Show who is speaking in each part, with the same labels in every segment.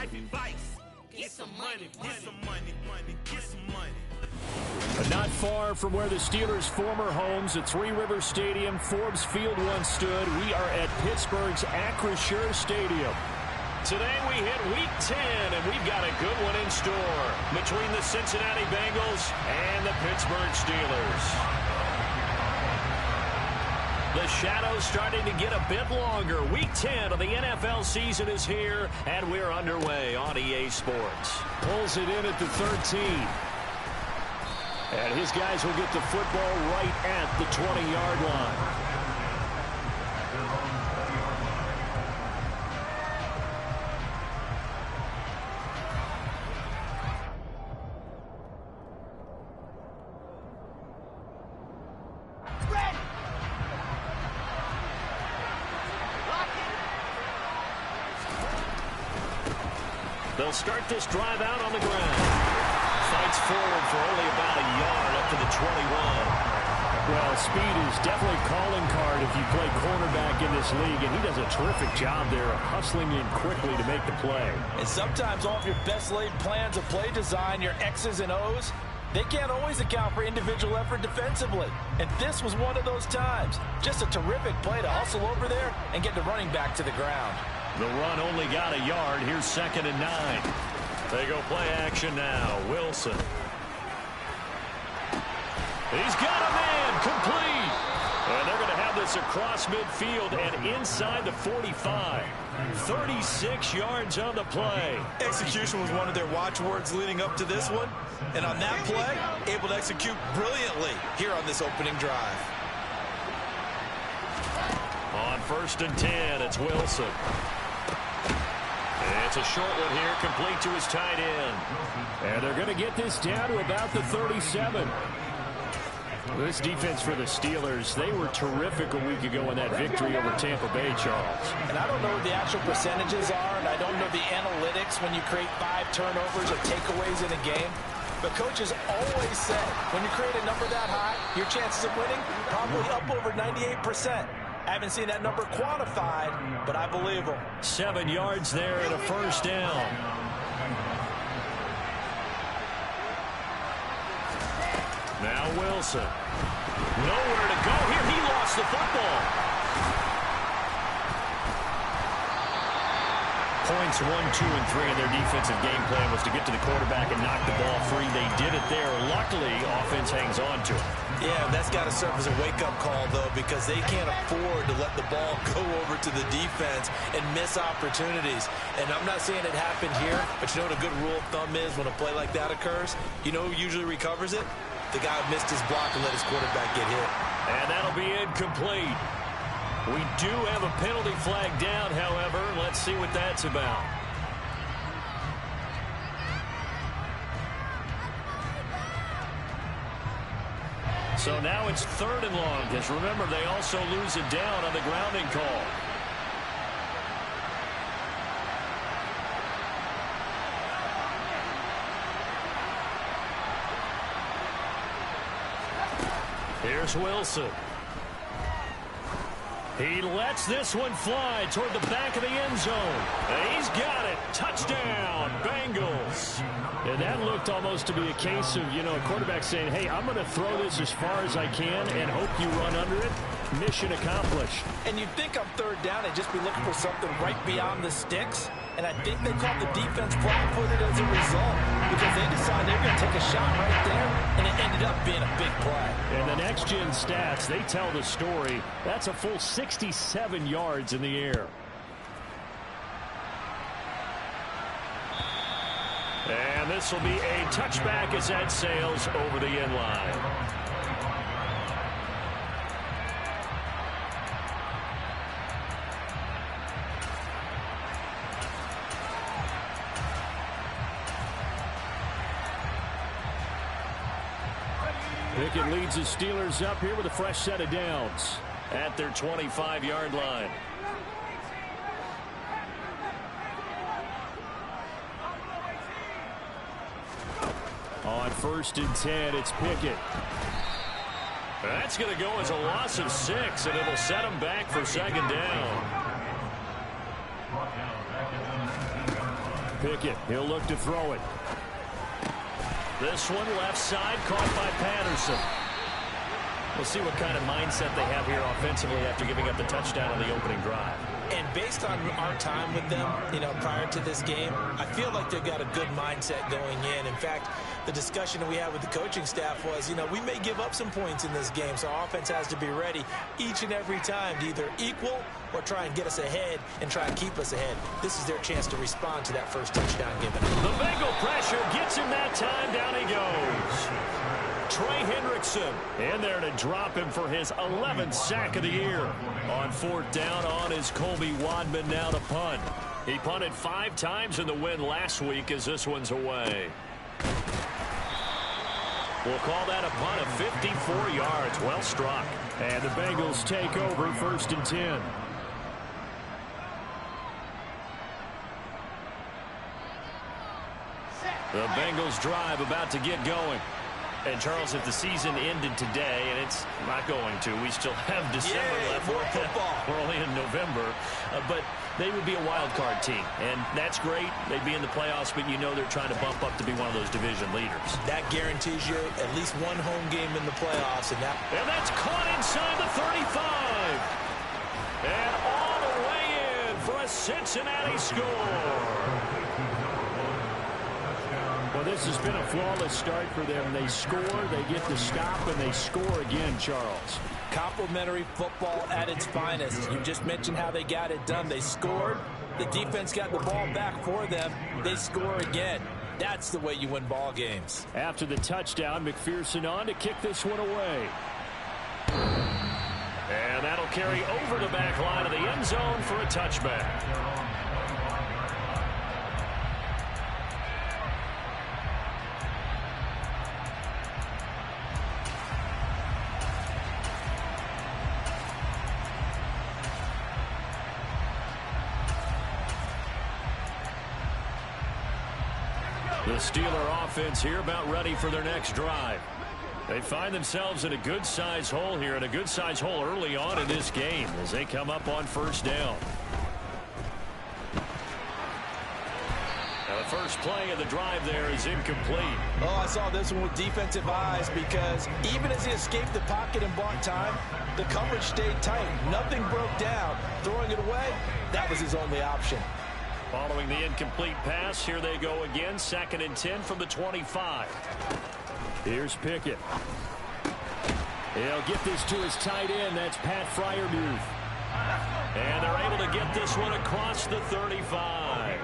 Speaker 1: Get some money, get some money, get some money.
Speaker 2: Not far from where the Steelers' former homes at Three Rivers Stadium, Forbes Field once stood, we are at Pittsburgh's Acrisure Stadium. Today we hit Week 10, and we've got a good one in store between the Cincinnati Bengals and the Pittsburgh Steelers. The shadow's starting to get a bit longer. Week 10 of the NFL season is here, and we're underway on EA Sports. Pulls it in at the 13. And his guys will get the football right at the 20-yard line. They'll start this drive out on the ground. Fights forward for only about a yard up to the 21. Well, speed is definitely a calling card if you play cornerback in this league, and he does a terrific job there of hustling in quickly to make the play.
Speaker 3: And sometimes all of your best laid plans of play design, your X's and O's, they can't always account for individual effort defensively. And this was one of those times. Just a terrific play to hustle over there and get the running back to the ground.
Speaker 2: The run only got a yard. Here's 2nd and 9. They go play action now. Wilson. He's got a man complete. And they're going to have this across midfield and inside the 45. 36 yards on the play.
Speaker 3: Execution was one of their watchwords leading up to this one. And on that play, able to execute brilliantly here on this opening drive.
Speaker 2: On 1st and 10, it's Wilson. It's a short one here, complete to his tight end. And they're going to get this down to about the 37. This defense for the Steelers, they were terrific a week ago in that victory over Tampa Bay, Charles.
Speaker 3: And I don't know what the actual percentages are, and I don't know the analytics when you create 5 turnovers or takeaways in a game. But coaches always say, when you create a number that high, your chances of winning probably up over 98%. I haven't seen that number quantified, but I believe them.
Speaker 2: 7 yards there and a first down. Now Wilson. Nowhere to go here. He lost the football. Points 1, 2, and 3 in their defensive game plan was to get to the quarterback and knock the ball free. They did it there. Luckily, offense hangs on to it.
Speaker 3: Yeah, that's got to serve as a wake-up call, though, because they can't afford to let the ball go over to the defense and miss opportunities. And I'm not saying it happened here, but you know what a good rule of thumb is when a play like that occurs? You know who usually recovers it? The guy who missed his block and let his quarterback get hit.
Speaker 2: And that'll be incomplete. We do have a penalty flag down, however. Let's see what that's about. So now it's 3rd and long, because remember, they also lose it down on the grounding call. Here's Wilson. He lets this one fly toward the back of the end zone. And he's got it. Touchdown, Bengals. And that looked almost to be a case of, you know, a quarterback saying, hey, I'm going to throw this as far as I can and hope you run under it. Mission accomplished.
Speaker 3: And you'd think on 3rd down they'd just be looking for something right beyond the sticks. And I think they caught the defense flat-footed as a result because they decided they were going to take a shot right there, and it ended up being a big play.
Speaker 2: And the next-gen stats, they tell the story. That's a full 67 yards in the air. And this will be a touchback as that sails over the end line. Pickett leads the Steelers up here with a fresh set of downs at their 25-yard line. On 1st and 10, it's Pickett. That's going to go as a loss of 6, and it'll set him back for 2nd down. Pickett. He'll look to throw it. This one left side, caught by Patterson. We'll see what kind of mindset they have here offensively after giving up the touchdown on the opening drive.
Speaker 3: And based on our time with them, prior to this game, I feel like they've got a good mindset going in. In fact, the discussion that we had with the coaching staff was, we may give up some points in this game, so our offense has to be ready each and every time to either equal or try and get us ahead and try and keep us ahead. This is their chance to respond to that first touchdown given.
Speaker 2: The Bengal pressure gets him that time. Down he goes. Trey Hendrickson in there to drop him for his 11th sack of the year. On fourth down on is Colby Wadman now to punt. He punted 5 times in the win last week as this one's away. We'll call that a punt of 54 yards. Well struck. And the Bengals take over 1st and 10. The Bengals drive about to get going. And, Charles, if the season ended today, and it's not going to, we still have December left.
Speaker 3: More football.
Speaker 2: We're only in November. But they would be a wild card team. And that's great. They'd be in the playoffs, but they're trying to bump up to be one of those division leaders.
Speaker 3: That guarantees you at least one home game in the playoffs. And
Speaker 2: that's caught inside the 35. And all the way in for a Cincinnati score. Well, this has been a flawless start for them. They score, they get the stop, and they score again, Charles.
Speaker 3: Complimentary football at its finest. You just mentioned how they got it done. They scored. The defense got the ball back for them. They score again. That's the way you win ball games.
Speaker 2: After the touchdown, McPherson on to kick this one away. And that'll carry over the back line of the end zone for a touchback. The Steeler offense here about ready for their next drive. They find themselves in a good-sized hole here, and a good-sized hole early on in this game as they come up on 1st down. Now the first play of the drive there is incomplete.
Speaker 3: Oh, I saw this one with defensive eyes because even as he escaped the pocket and bought time, the coverage stayed tight. Nothing broke down. Throwing it away, that was his only option.
Speaker 2: Following the incomplete pass, here they go again. 2nd and 10 from the 25. Here's Pickett. He'll get this to his tight end. That's Pat Freiermuth. And they're able to get this one across the 35.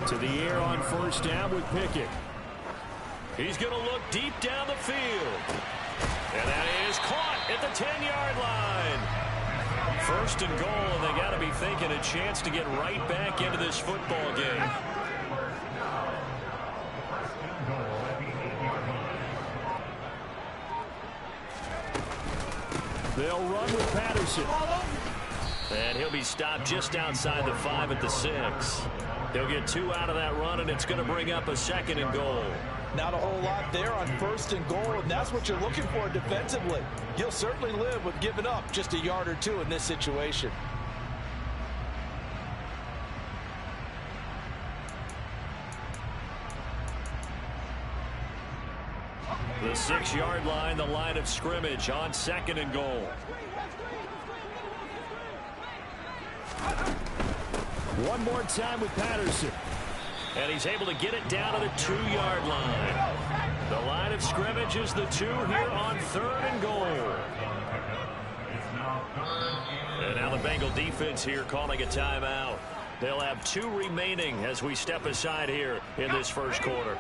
Speaker 2: To the air on 1st down with Pickett. He's going to look deep down the field. And that is caught at the 10-yard line. 1st and goal, and they got to be thinking a chance to get right back into this football game. They'll run with Patterson. And he'll be stopped just outside the 5 at the 6. He'll get 2 out of that run, and it's going to bring up a 2nd and goal.
Speaker 3: Not a whole lot there on 1st and goal, and that's what you're looking for defensively. You'll certainly live with giving up just a yard or 2 in this situation.
Speaker 2: The 6-yard line, the line of scrimmage on 2nd and goal. One more time with Patterson. And he's able to get it down to the 2-yard line. The line of scrimmage is the 2 here on 3rd and goal. And now the Bengal defense here calling a timeout. They'll have 2 remaining as we step aside here in this first quarter.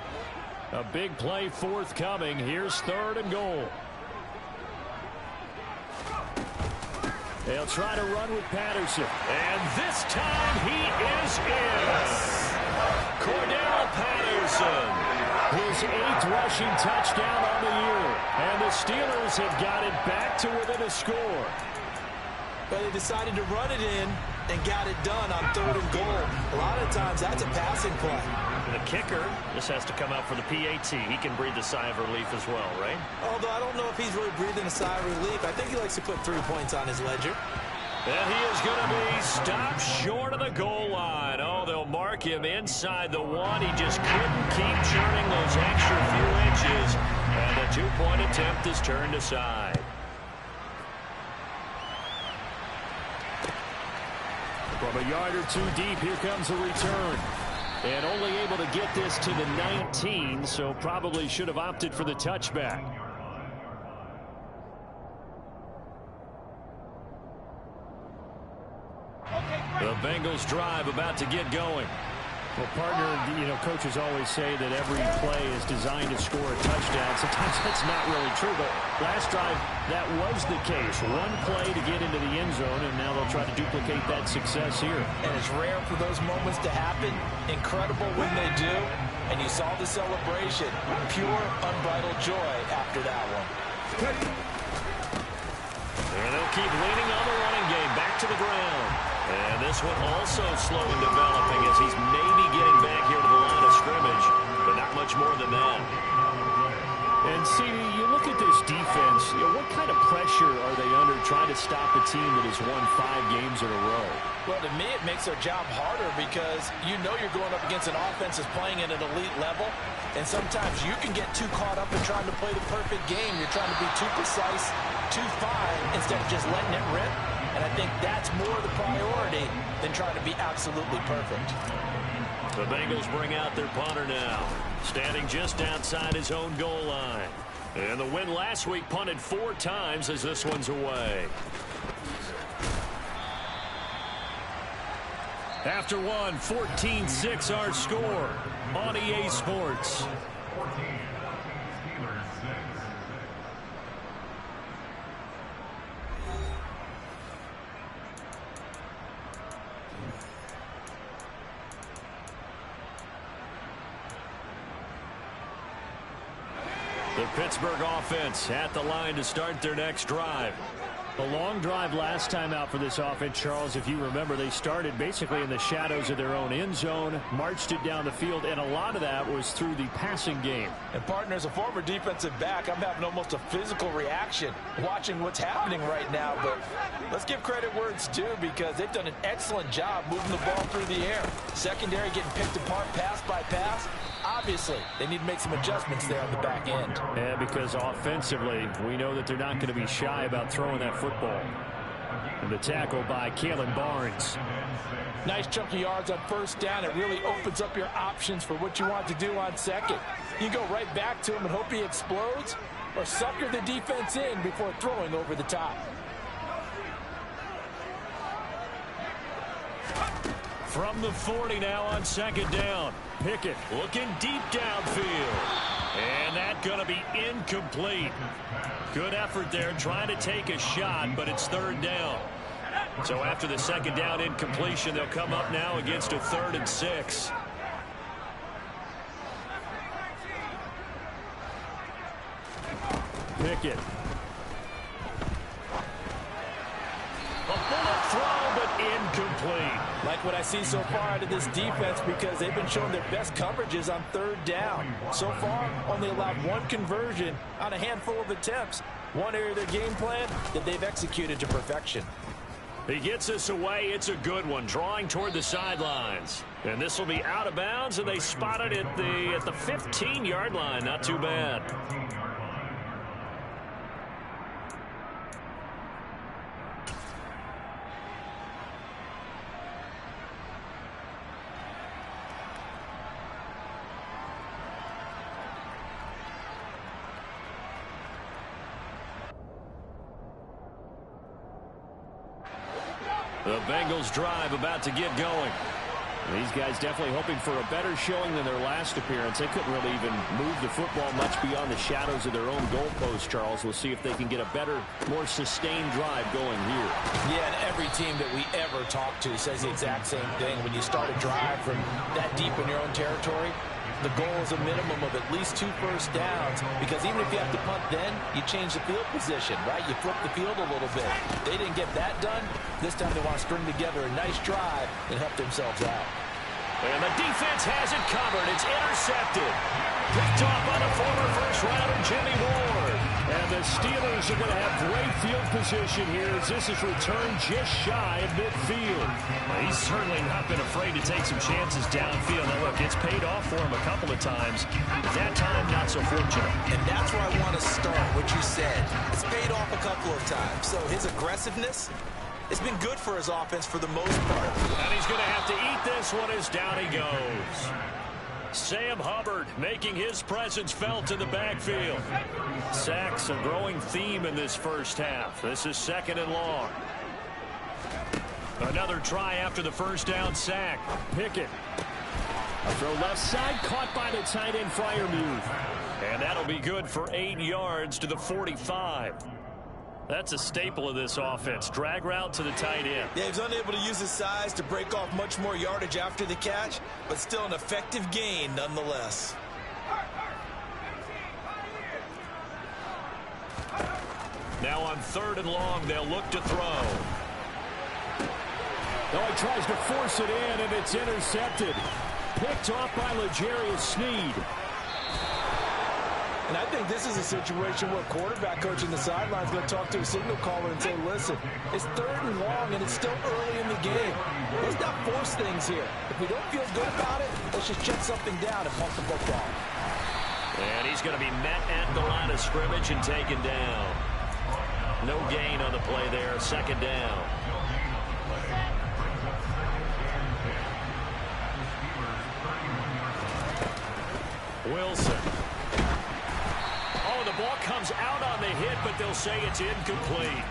Speaker 2: A big play forthcoming. Here's 3rd and goal. They'll try to run with Patterson. And this time he is in. Cordell Patterson, his 8th rushing touchdown on the year. And the Steelers have got it back to within a score.
Speaker 3: But they decided to run it in and got it done on 3rd and goal. A lot of times that's a passing play.
Speaker 2: The kicker, this has to come out for the PAT. He can breathe a sigh of relief as well, right?
Speaker 3: Although I don't know if he's really breathing a sigh of relief. I think he likes to put 3 points on his ledger.
Speaker 2: And he is going to be stopped short of the goal line. Oh, they'll mark him inside the 1. He just couldn't keep churning those extra few inches. And the 2-point attempt is turned aside. From a yard or 2 deep, here comes a return. And only able to get this to the 19, so probably should have opted for the touchback. The Bengals drive about to get going. Well, partner, coaches always say that every play is designed to score a touchdown. Sometimes that's not really true, but last drive, that was the case. 1 play to get into the end zone, and now they'll try to duplicate that success here.
Speaker 3: And it's rare for those moments to happen. Incredible when they do. And you saw the celebration. Pure, unbridled joy after that one.
Speaker 2: And they'll keep leaning on the running game. Back to the ground. And this one also slow in developing as he's maybe getting back here to the line of scrimmage, but not much more than that. And, CD, you look at this defense, what kind of pressure are they under trying to stop a team that has won 5 games in a row?
Speaker 3: Well, to me, it makes their job harder because you're going up against an offense that's playing at an elite level, and sometimes you can get too caught up in trying to play the perfect game. You're trying to be too precise, too fine, instead of just letting it rip. And I think that's more the priority than trying to be absolutely perfect.
Speaker 2: The Bengals bring out their punter now, standing just outside his own goal line. And the win last week punted 4 times as this one's away. After one, 14-6 our score on EA Sports. The Pittsburgh offense at the line to start their next drive. A long drive last time out for this offense, Charles. If you remember, they started basically in the shadows of their own end zone, marched it down the field, and a lot of that was through the passing game.
Speaker 3: And, partner, as a former defensive back, I'm having almost a physical reaction watching what's happening right now. But let's give credit where it's due because they've done an excellent job moving the ball through the air. Secondary getting picked apart pass by pass. Obviously, they need to make some adjustments there on the back end.
Speaker 2: Yeah, because offensively, we know that they're not going to be shy about throwing that football. And the tackle by Kalen Barnes.
Speaker 3: Nice chunk of yards on first down. It really opens up your options for what you want to do on second. You go right back to him and hope he explodes, or sucker the defense in before throwing over the top.
Speaker 2: From the 40 now on second down. Pickett looking deep downfield. And that's going to be incomplete. Good effort there trying to take a shot, but it's 3rd down. So after the 2nd down incompletion, they'll come up now against a 3rd and 6. Pickett. A bullet throw, but incomplete.
Speaker 3: Like what I see so far out of this defense because they've been showing their best coverages on 3rd down. So far, only allowed 1 conversion on a handful of attempts. One area of their game plan that they've executed to perfection.
Speaker 2: He gets this away. It's a good one, drawing toward the sidelines. And this will be out of bounds, and they spot it at the 15-yard line. Not too bad. The Bengals drive about to get going. These guys definitely hoping for a better showing than their last appearance. They couldn't really even move the football much beyond the shadows of their own goalpost, Charles. We'll see if they can get a better, more sustained drive going here. Yeah, and every team that we ever talk to says the exact same thing. When you start a drive from that deep in your own territory, the goal is a minimum of at least 2 first downs, because even if you have to punt then, you change the field position, right? You flip the field a little bit. They didn't get that done. This time they want to string together a nice drive and help themselves out. And the defense has it covered. It's intercepted. Picked off by the former first-rounder Jimmy Ward. And the Steelers are going to have great field position here as this is returned just shy of midfield.
Speaker 4: Well, he's certainly not been afraid to take some chances downfield. Now, look, it's paid off for him a couple of times. But that time, not so fortunate.
Speaker 3: And that's where I want to start, what you said. It's paid off a couple of times. So his aggressiveness, it's been good for his offense for the most part.
Speaker 2: And he's going to have to eat this one as down he goes. Sam Hubbard making his presence felt in the backfield. Sacks a growing theme in this first half. This is 2nd and long. Another try after the first down sack. Pickett. A throw left side, caught by the tight end Freiermuth. And that'll be good for 8 yards to the 45. That's a staple of this offense. Drag route to the tight end.
Speaker 3: Yeah, he's unable to use his size to break off much more yardage after the catch, but still an effective gain nonetheless.
Speaker 2: Now on 3rd and long, they'll look to throw. Oh, he tries to force it in, and it's intercepted. Picked off by L'Jarius Sneed.
Speaker 5: And I think this is a situation where quarterback coach in the sideline is going to talk to a signal caller and say, listen, it's 3rd and long and it's still early in the game. Let's not force things here. If we don't feel good about it, let's just check something down and pump the football.
Speaker 2: And he's going to be met at the line of scrimmage and taken down. No gain on the play there. 2nd down. Wilson. The ball comes out on the hit, but they'll say it's incomplete.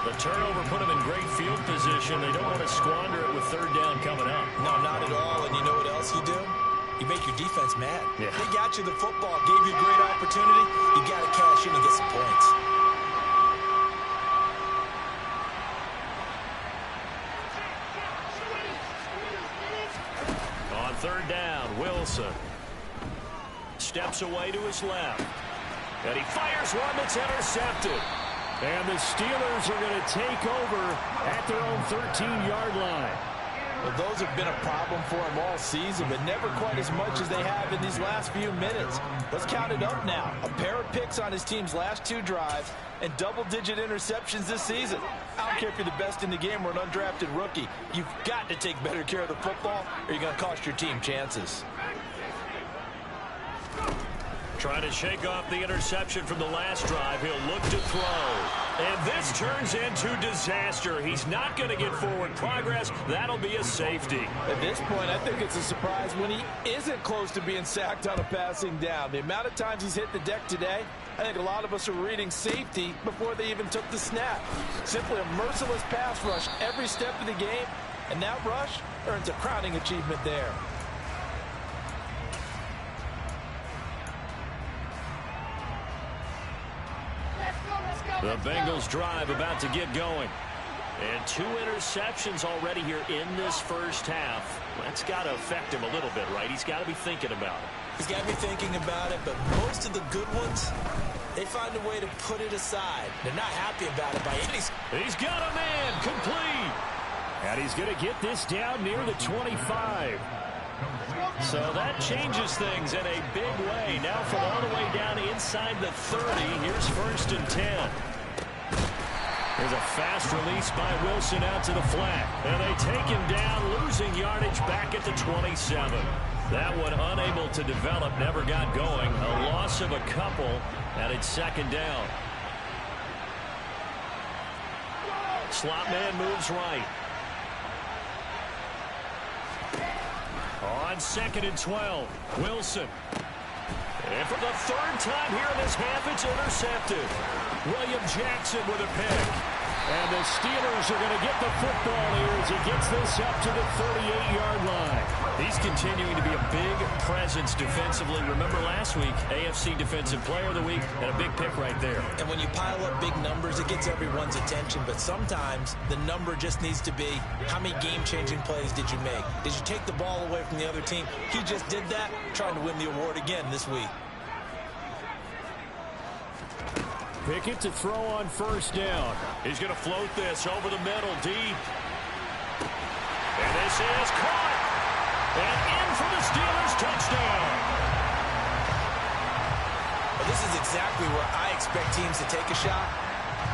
Speaker 2: The turnover put them in great field position. They don't want to squander it with 3rd down coming up.
Speaker 3: No, not at all. And you know what else you do? You make your defense mad.
Speaker 2: Yeah.
Speaker 3: They got you the football, gave you a great opportunity. You got to cash in and get some points.
Speaker 2: On 3rd down, Wilson steps away to his left. And he fires one that's intercepted. And the Steelers are going to take over at their own 13-yard line.
Speaker 5: Well, those have been a problem for him all season, but never quite as much as they have in these last few minutes. Let's count it up now. A pair of picks on his team's last 2 drives and double-digit interceptions this season. I don't care if you're the best in the game or an undrafted rookie. You've got to take better care of the football or you're going to cost your team chances.
Speaker 2: Trying to shake off the interception from the last drive. He'll look to throw. And this turns into disaster. He's not going to get forward progress. That'll be a safety.
Speaker 5: At this point, I think it's a surprise when he isn't close to being sacked on a passing down. The amount of times he's hit the deck today, I think a lot of us are reading safety before they even took the snap. Simply a merciless pass rush every step of the game, and that rush earns a crowning achievement there.
Speaker 2: The Bengals drive about to get going. And 2 interceptions already here in this first half. That's got to affect him a little bit, right? He's got to be thinking about it.
Speaker 3: He's got to be thinking about it, but most of the good ones, they find a way to put it aside. They're not happy about it by any...
Speaker 2: He's got a man complete. And he's going to get this down near the 25. So that changes things in a big way. Now from all the way down inside the 30, here's 1st and 10. There's a fast release by Wilson out to the flat. And they take him down, losing yardage back at the 27. That one unable to develop, never got going. A loss of a couple, and it's 2nd down. Slot man moves right. On 2nd and 12, Wilson. And for the 3rd time here in this half, it's intercepted. William Jackson with a pick. And the Steelers are going to get the football here as he gets this up to the 38-yard line. He's continuing to be a big presence defensively. Remember last week, AFC Defensive Player of the Week, and a big pick right there.
Speaker 3: And when you pile up big numbers, it gets everyone's attention. But sometimes the number just needs to be, how many game-changing plays did you make? Did you take the ball away from the other team? He just did that, trying to win the award again this week.
Speaker 2: Pickett to throw on 1st down. He's going to float this over the middle deep. And this is caught.
Speaker 4: And in for the Steelers touchdown.
Speaker 3: Well, this is exactly where I expect teams to take a shot.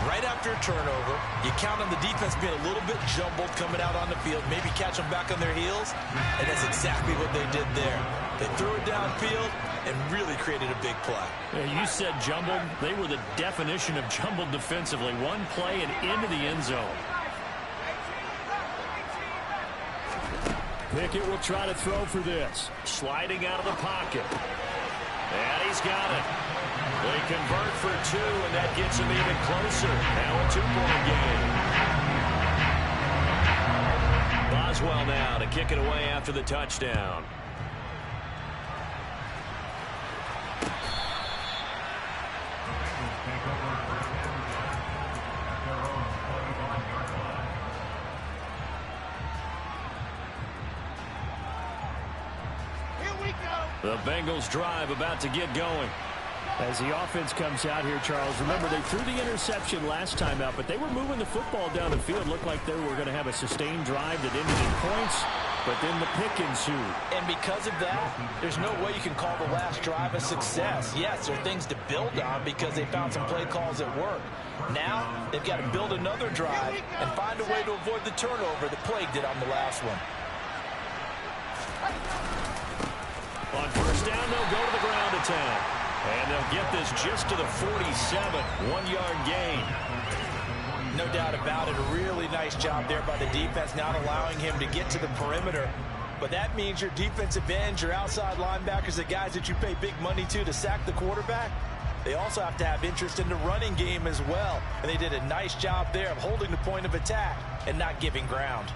Speaker 3: Right after a turnover, you count on the defense being a little bit jumbled coming out on the field, maybe catch them back on their heels, and that's exactly what they did there. They threw it downfield and really created a big play.
Speaker 4: Yeah, you said jumbled. They were the definition of jumbled defensively. One play and into the end zone. Pickett will try to throw for this. Sliding out of the pocket. And he's got it. They convert for 2, and that gets him even closer. Now a 2-point game. Boswell now to kick it away after the touchdown. The Bengals drive about to get going. As the offense comes out here, Charles, remember they threw the interception last time out, but they were moving the football down the field. Looked like they were going to have a sustained drive that ended in points, but then the pick ensued.
Speaker 5: And because of that, there's no way you can call the last drive a success. Yes, there are things to build on because they found some play calls that work. Now, they've got to build another drive and find a way to avoid the turnover that plagued it on the last one.
Speaker 4: On first down, they'll go to the ground attack. And they'll get this just to the 47, 1-yard gain.
Speaker 5: No doubt about it. A really nice job there by the defense, not allowing him to get to the perimeter. But that means your defensive ends, your outside linebackers, the guys that you pay big money to sack the quarterback, they also have to have interest in the running game as well. And they did a nice job there of holding the point of attack and not giving ground.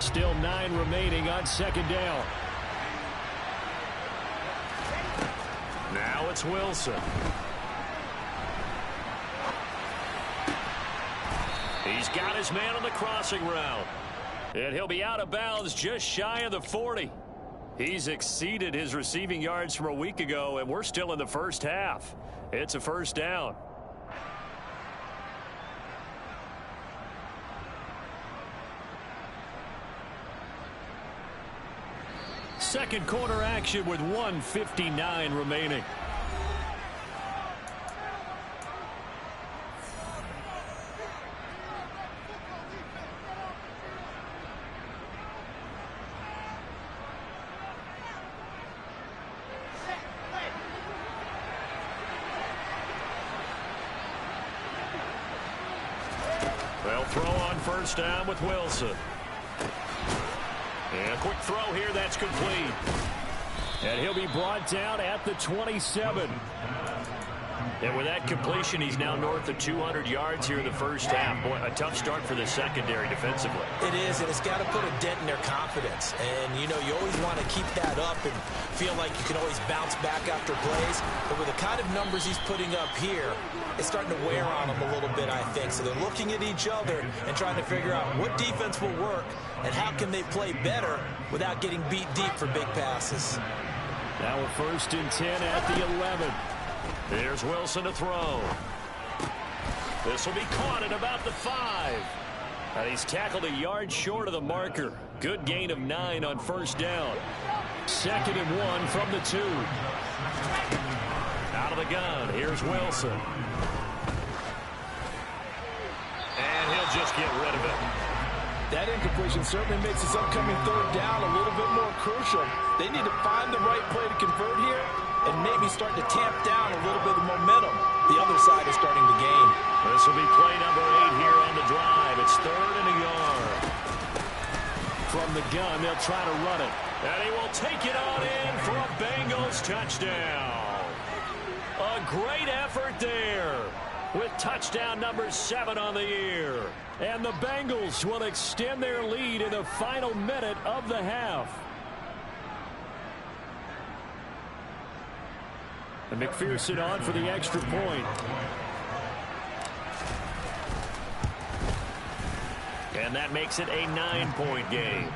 Speaker 4: Still 9 remaining on second down. Now it's Wilson. He's got his man on the crossing route. And he'll be out of bounds just shy of the 40. He's exceeded his receiving yards from a week ago, and we're still in the first half. It's a first down. Second quarter action with 1:59 remaining. They'll throw on first down with Wilson. And a quick throw here, that's complete. And he'll be brought down at the 27. And with that completion, he's now north of 200 yards here in the first half. Boy, a tough start for the secondary defensively.
Speaker 3: It is, and it's got to put a dent in their confidence. And, you know, you always want to keep that up and feel like you can always bounce back after plays. But with the kind of numbers he's putting up here, it's starting to wear on them a little bit, I think. So they're looking at each other and trying to figure out what defense will work and how can they play better without getting beat deep for big passes.
Speaker 4: Now a 1st and 10 at the 11. There's Wilson to throw. This will be caught at about the 5. And he's tackled a yard short of the marker. Good gain of 9 on first down. 2nd and 1 from the 2. Out of the gun, here's Wilson. And he'll just get rid of it.
Speaker 5: That incompletion certainly makes this upcoming 3rd down a little bit more crucial. They need to find the right play to convert here and maybe start to tamp down a little bit of momentum. The other side is starting to gain.
Speaker 4: This will be play number 8 here on the drive. It's 3rd and a yard. From the gun, they'll try to run it. And he will take it on in for a Bengals touchdown. A great effort there with touchdown number 7 on the year. And the Bengals will extend their lead in the final minute of the half. And McPherson on for the extra point. And that makes it a 9-point game.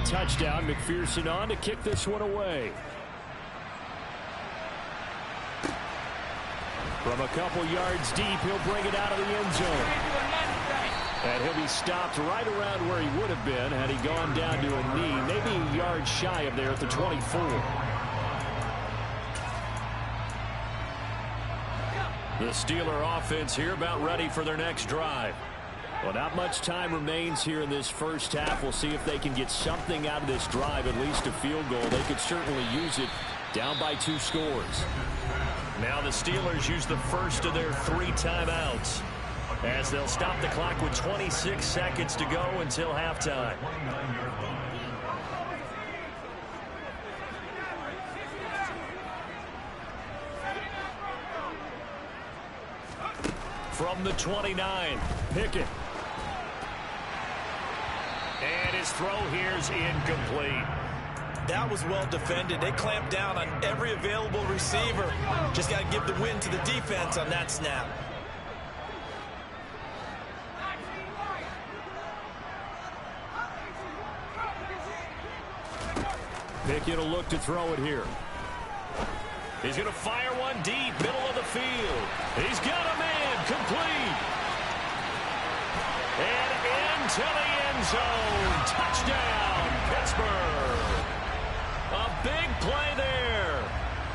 Speaker 2: touchdown. McPherson on to kick this one away. From a couple yards deep, he'll bring it out of the end zone. And he'll be stopped right around where he would have been had he gone down to a knee, maybe a yard shy of there at the 24. The Steeler offense here about ready for their next drive. Well, not much time remains here in this first half. We'll see if they can get something out of this drive, at least a field goal. They could certainly use it down by 2 scores.
Speaker 4: Now the Steelers use the first of their 3 timeouts, as they'll stop the clock with 26 seconds to go until halftime. From the 29, Pickett. And his throw here's incomplete.
Speaker 3: That was well defended. They clamped down on every available receiver. Just got to give the win to the defense on that snap.
Speaker 2: Pickett will look to throw it here.
Speaker 4: He's going to fire one deep, middle of the field. He's got a man, complete. And into the end zone. Touchdown, Pittsburgh. A big play there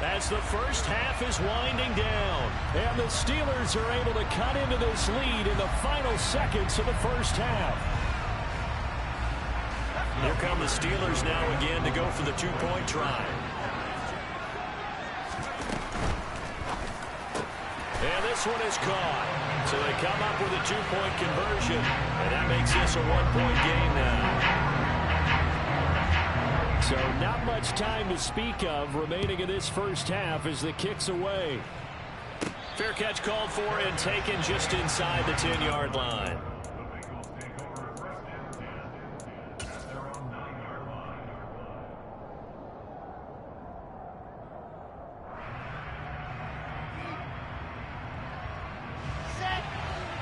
Speaker 4: as the first half is winding down.
Speaker 2: And the Steelers are able to cut into this lead in the final seconds of the first half.
Speaker 4: Here come the Steelers now again to go for the 2-point try. And this one is caught. So they come up with a 2-point conversion. And that makes this a 1-point game now.
Speaker 2: So not much time to speak of remaining in this first half as the kick's away.
Speaker 4: Fair catch called for and taken just inside the 10-yard line.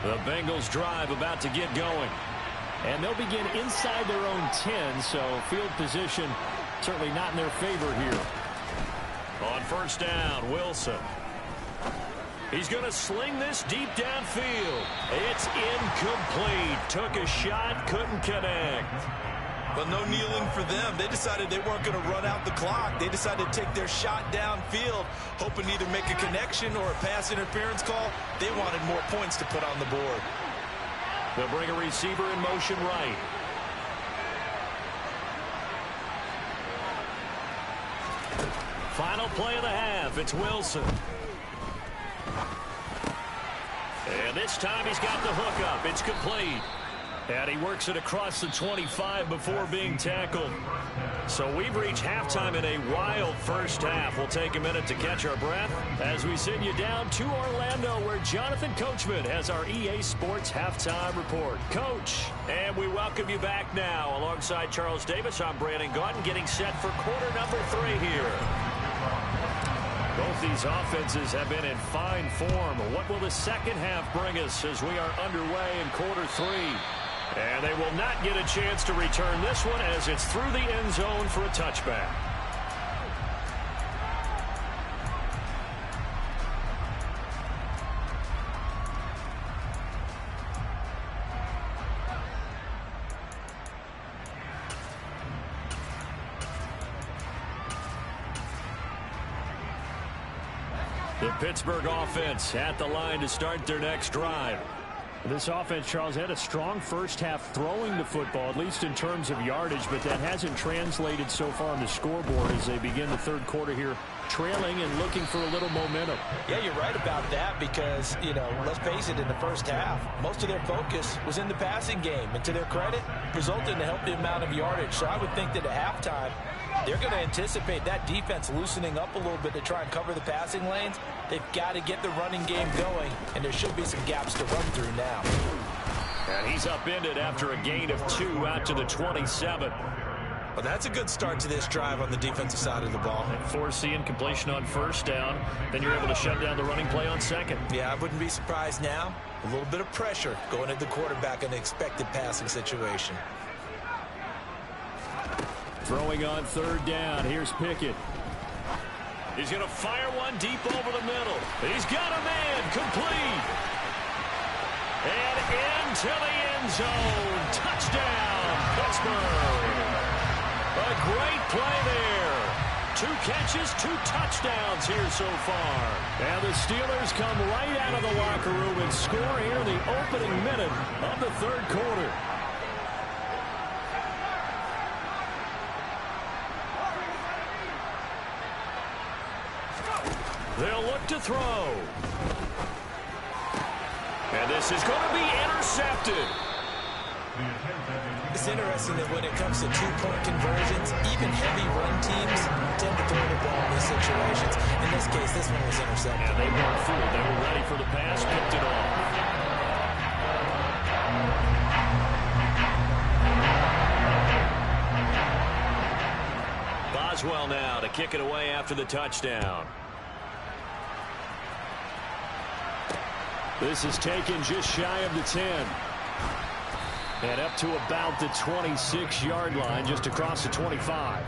Speaker 4: The Bengals drive about to get going.
Speaker 2: And they'll begin inside their own 10, so field position certainly not in their favor here.
Speaker 4: On first down, Wilson. He's going to sling this deep downfield. It's incomplete. Took a shot, couldn't connect.
Speaker 3: But no kneeling for them. They decided they weren't going to run out the clock. They decided to take their shot downfield, hoping to either make a connection or a pass interference call. They wanted more points to put on the board.
Speaker 4: They'll bring a receiver in motion right. Final play of the half. It's Wilson. And this time he's got the hook up. It's complete. And he works it across the 25 before being tackled. So we've reached halftime in a wild first half. We'll take a minute to catch our breath as we send you down to Orlando, where Jonathan Coachman has our EA Sports halftime report. Coach, and we welcome you back now. Alongside Charles Davis, I'm Brandon Gaudin, getting set for quarter number 3 here. Both these offenses have been in fine form. What will the second half bring us as we are underway in quarter 3? And they will not get a chance to return this one as it's through the end zone for a touchback. The Pittsburgh offense at the line to start their next drive.
Speaker 2: This offense, Charles, had a strong first half throwing the football, at least in terms of yardage, but that hasn't translated so far on the scoreboard as they begin the third quarter here, trailing and looking for a little momentum.
Speaker 5: Yeah, you're right about that because, you know, let's face it, in the first half, most of their focus was in the passing game. And to their credit, resulted in a healthy amount of yardage. So I would think that at halftime, they're going to anticipate that defense loosening up a little bit to try and cover the passing lanes. They've got to get the running game going, and there should be some gaps to run through now.
Speaker 4: And he's upended after a gain of 2 out to the 27.
Speaker 3: Well, that's a good start to this drive on the defensive side of the ball.
Speaker 4: Force the incompletion on first down. Then you're able to shut down the running play on second.
Speaker 3: Yeah, I wouldn't be surprised now. A little bit of pressure going at the quarterback in the expected passing situation.
Speaker 2: Throwing on third down. Here's Pickett.
Speaker 4: He's going to fire one deep over the middle. He's got a man complete. And into the end zone. Touchdown, Pittsburgh. A great play there. 2 catches, 2 touchdowns here so far.
Speaker 2: And the Steelers come right out of the locker room and score here in the opening minute of the third quarter.
Speaker 4: They'll look to throw. And this is going to be intercepted.
Speaker 3: It's interesting that when it comes to 2-point conversions, even heavy run teams tend to throw the ball in these situations. In this case, this one was intercepted.
Speaker 4: And they weren't fooled. They were ready for the pass, picked it off. Boswell now to kick it away after the touchdown.
Speaker 2: This is taken just shy of the 10. And up to about the 26-yard line, just across the 25.